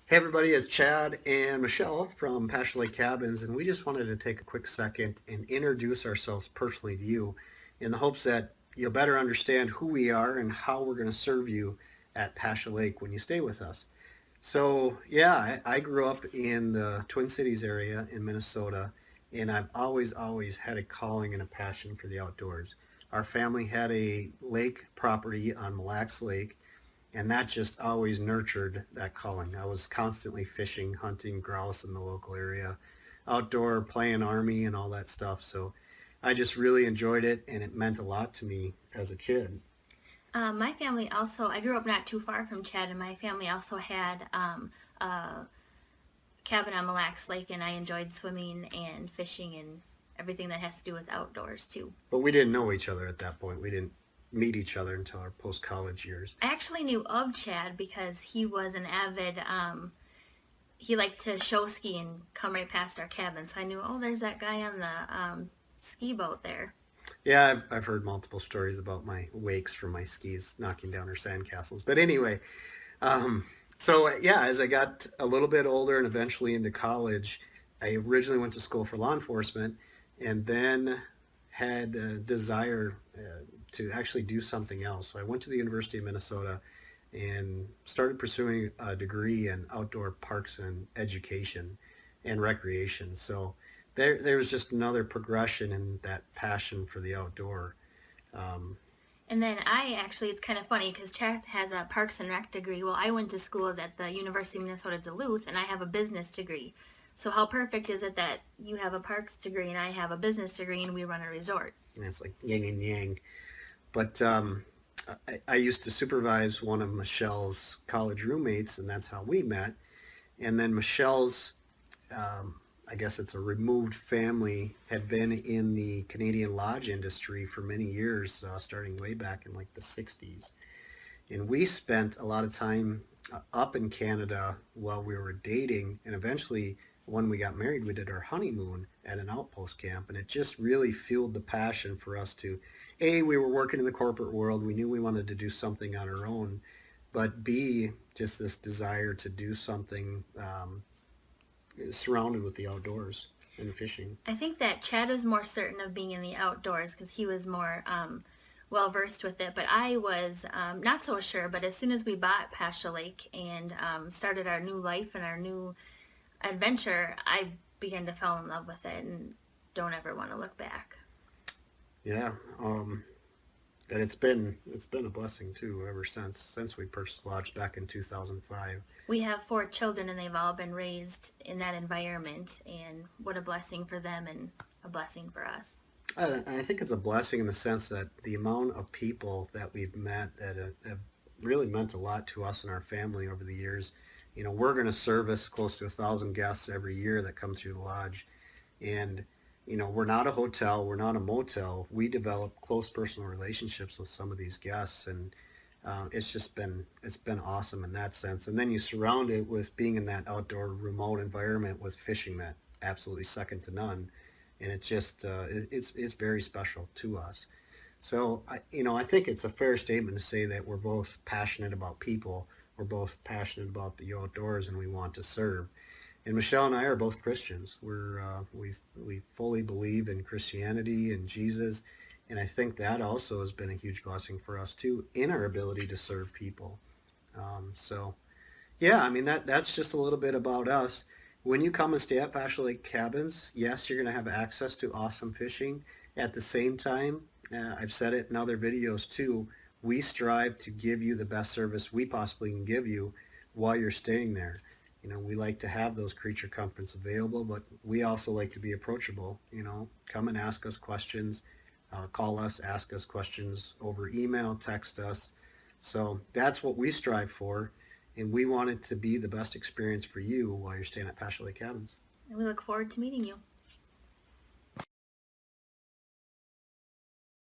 Hey everybody, it's Chad and Michelle from Pasha Lake Cabins, and we just wanted to take a quick second and introduce ourselves personally to you in the hopes that you'll better understand who we are and how we're going to serve you at Pasha Lake when you stay with us. So, I grew up in the Twin Cities area in Minnesota, and I've always had a calling and a passion for the outdoors. Our family had a lake property on Mille Lacs Lake, and that just always nurtured that calling. I was constantly fishing, hunting grouse in the local area, outdoor playing army and all that stuff. So I just really enjoyed it, and it meant a lot to me as a kid. My family also, I grew up not too far from Chad, and my family also had a cabin on Mille Lacs Lake, and I enjoyed swimming and fishing and everything that has to do with outdoors too. But we didn't know each other at that point. We didn't meet each other until our post college years. I actually knew of Chad because he was an avid, he liked to show ski and come right past our cabin. So I knew, oh, there's that guy on the ski boat there. Yeah, I've heard multiple stories about my wakes from my skis knocking down our sandcastles. But anyway, Um, so, as I got a little bit older and eventually into college, I originally went to school for law enforcement and then had a desire to actually do something else. So I went to the University of Minnesota and started pursuing a degree in outdoor parks and education and recreation. So there was just another progression in that passion for the outdoor. Um, And then it's kind of funny because Chad has a Parks and Rec degree. Well, I went to school at the University of Minnesota Duluth, and I have a business degree. So how perfect is it that you have a parks degree and I have a business degree and we run a resort? and it's like yin and yang. But I used to supervise one of Michelle's college roommates, and that's how we met. And then Michelle's, I guess it's a removed family, had been in the Canadian lodge industry for many years, starting way back in like the 60s. And we spent a lot of time up in Canada while we were dating, and eventually, when we got married, we did our honeymoon at an outpost camp, and it just really fueled the passion for us to. A, we were working in the corporate world. We knew we wanted to do something on our own, but B, just this desire to do something surrounded with the outdoors and fishing. I think that Chad was more certain of being in the outdoors because he was more well versed with it. But I was not so sure. But as soon as we bought Pasha Lake and started our new life and our new adventure, I began to fall in love with it and don't ever want to look back. Yeah, and it's been a blessing too ever since we purchased the lodge back in 2005. We have four children and they've all been raised in that environment, and what a blessing for them and a blessing for us. I think it's a blessing in the sense that the amount of people that we've met that have really meant a lot to us and our family over the years. We're going to service close to 1,000 guests every year that come through the lodge, and we're not a hotel, we're not a motel. We develop close personal relationships with some of these guests, and it's been awesome in that sense. And then you surround it with being in that outdoor remote environment with fishing that absolutely second to none, and it's very special to us. So I think it's a fair statement to say that we're both passionate about people, we're both passionate about the outdoors, and we want to serve. And Michelle and I are both Christians. We fully believe in Christianity and Jesus, and I think that also has been a huge blessing for us too in our ability to serve people. So, I mean that's just a little bit about us. When you come and stay at Pasha Lake Cabins, yes, you're going to have access to awesome fishing. At the same time, I've said it in other videos too. We strive to give you the best service we possibly can give you while you're staying there. We like to have those creature comforts available, but we also like to be approachable. Come and ask us questions, call us, ask us questions over email, text us. So that's what we strive for, and we want it to be the best experience for you while you're staying at Pasha Lake Cabins. And we look forward to meeting you.